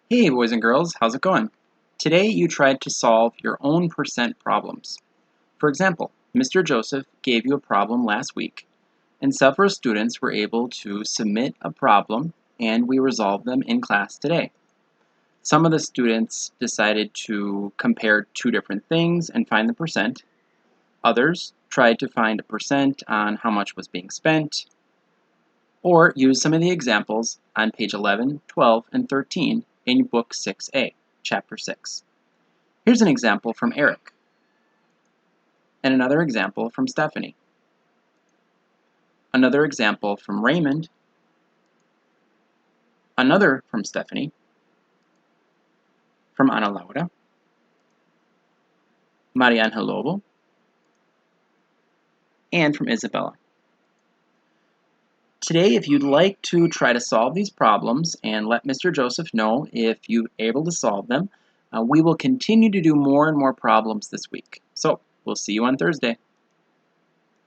Hey boys and girls, how's it going? Today you tried to solve your own percent problems. For example, Mr. Joseph gave you a problem last week, and several students were able to submit a problem and we resolved them in class today. Some of the students decided to compare two different things and find the percent. Others tried to find a percent on how much was being spent, or use some of the examples on page 11, 12, and 13 in Book 6A, Chapter 6. Here's an example from Eric, and another example from Stephanie, another example from Raymond, another from Stephanie, from Ana Laura, Mariana Lobo, and from Isabella. Today, if you'd like to try to solve these problems and let Mr. Joseph know if you're able to solve them, we will continue to do more and more problems this week. So, we'll see you on Thursday.